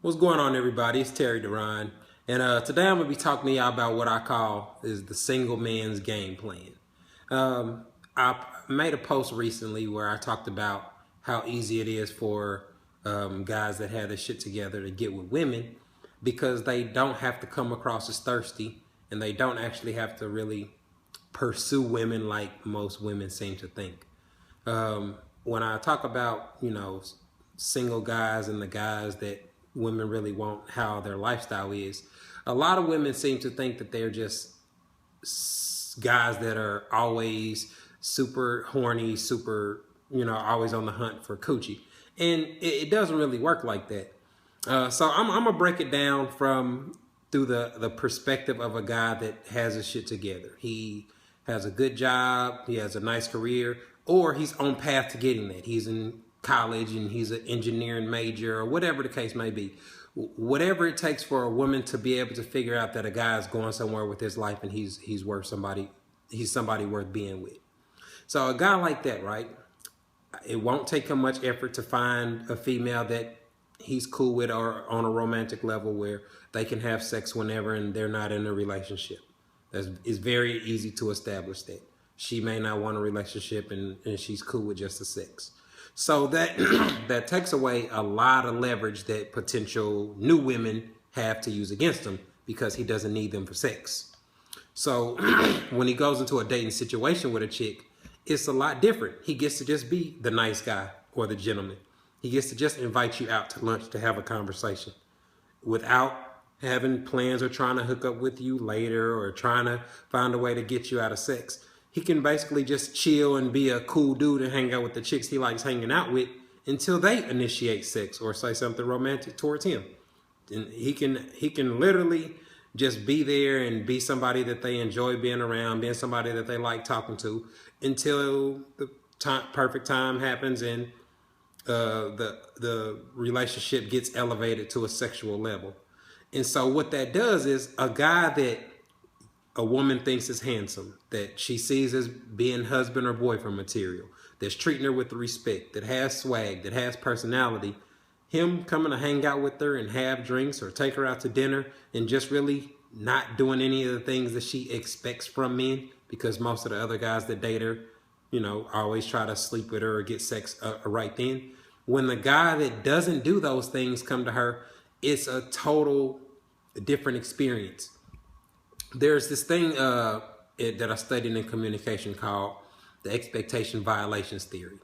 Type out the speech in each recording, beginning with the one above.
What's going on, everybody? It's Terry Duran, and today I'm gonna be talking to y'all about what I call is the single man's game plan. I made a post recently where I talked about how easy it is for guys that have their shit together to get with women because they don't have to come across as thirsty and they don't actually have to really pursue women like most women seem to think. When I talk about, single guys and the guys that women really want, how their lifestyle is, a lot of women seem to think that they're just guys that are always super horny, super, always on the hunt for coochie. And it doesn't really work like that. So I'm gonna break it down through the perspective of a guy that has his shit together. He has a good job, he has a nice career, or he's on path to getting that. He's in college and he's an engineering major or whatever the case may be. Whatever it takes for a woman to be able to figure out that a guy is going somewhere with his life and he's worth somebody, he's somebody worth being with. So a guy like that, right? It won't take him much effort to find a female that he's cool with or on a romantic level where they can have sex whenever and they're not in a relationship. It's very easy to establish that. She may not want a relationship and she's cool with just the sex. So that that takes away a lot of leverage that potential new women have to use against him because he doesn't need them for sex. So when he goes into a dating situation with a chick, it's a lot different. He gets to just be the nice guy or the gentleman. He gets to just invite you out to lunch to have a conversation without having plans or trying to hook up with you later or trying to find a way to get you out of sex. He can basically just chill and be a cool dude and hang out with the chicks he likes hanging out with until they initiate sex or say something romantic towards him. And he can literally just be there and be somebody that they enjoy being around, being somebody that they like talking to until the perfect time happens and the relationship gets elevated to a sexual level. And so what that does is a guy that a woman thinks is handsome, that she sees as being husband or boyfriend material, that's treating her with respect, that has swag, that has personality, him coming to hang out with her and have drinks or take her out to dinner and just really not doing any of the things that she expects from men, because most of the other guys that date her, always try to sleep with her or get sex right then. When the guy that doesn't do those things come to her, it's a total different experience. There's this thing that I studied in communication called the expectation violations theory.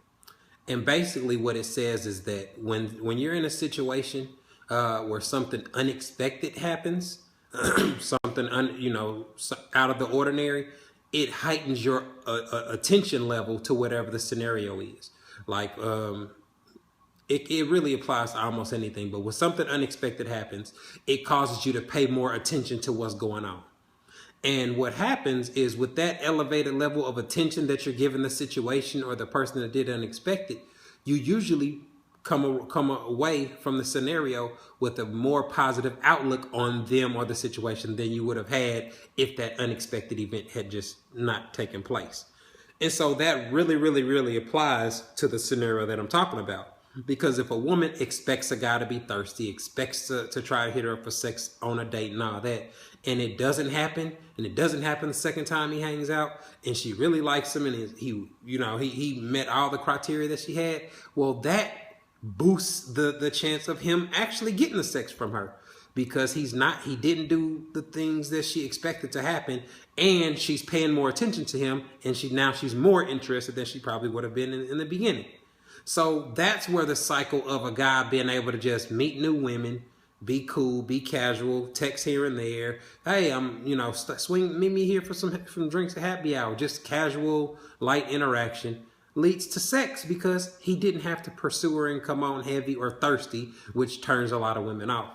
And basically what it says is that when you're in a situation where something unexpected happens, something out of the ordinary, it heightens your attention level to whatever the scenario is. Like it really applies to almost anything, but when something unexpected happens, it causes you to pay more attention to what's going on. And what happens is with that elevated level of attention that you're giving the situation or the person that did unexpected, you usually come away from the scenario with a more positive outlook on them or the situation than you would have had if that unexpected event had just not taken place. And so that really, really, really applies to the scenario that I'm talking about. Because if a woman expects a guy to be thirsty, expects to try to hit her up for sex on a date and all that, and it doesn't happen, and it doesn't happen the second time he hangs out, and she really likes him, and he met all the criteria that she had, well, that boosts the chance of him actually getting the sex from her. Because he didn't do the things that she expected to happen, and she's paying more attention to him, and she's more interested than she probably would have been in the beginning. So that's where the cycle of a guy being able to just meet new women, be cool, be casual, text here and there. Hey, meet me here for some drinks at happy hour. Just casual, light interaction leads to sex because he didn't have to pursue her and come on heavy or thirsty, which turns a lot of women off.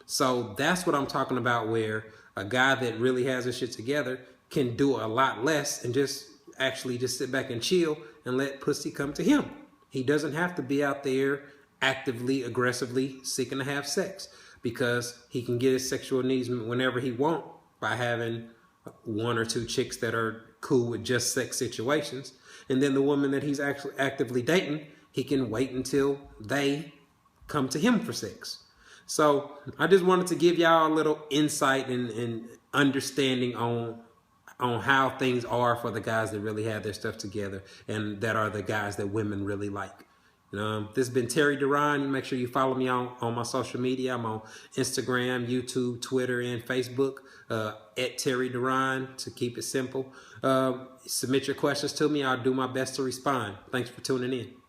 So that's what I'm talking about, where a guy that really has his shit together can do a lot less and just sit back and chill and let pussy come to him. He doesn't have to be out there actively, aggressively seeking to have sex because he can get his sexual needs whenever he wants by having one or two chicks that are cool with just sex situations. And then the woman that he's actually actively dating, he can wait until they come to him for sex. So I just wanted to give y'all a little insight and understanding on how things are for the guys that really have their stuff together and that are the guys that women really like. This has been Terry Duran. Make sure you follow me on my social media. I'm on Instagram, YouTube, Twitter, and Facebook at Terry Duran, to keep it simple. Submit your questions to me. I'll do my best to respond. Thanks for tuning in.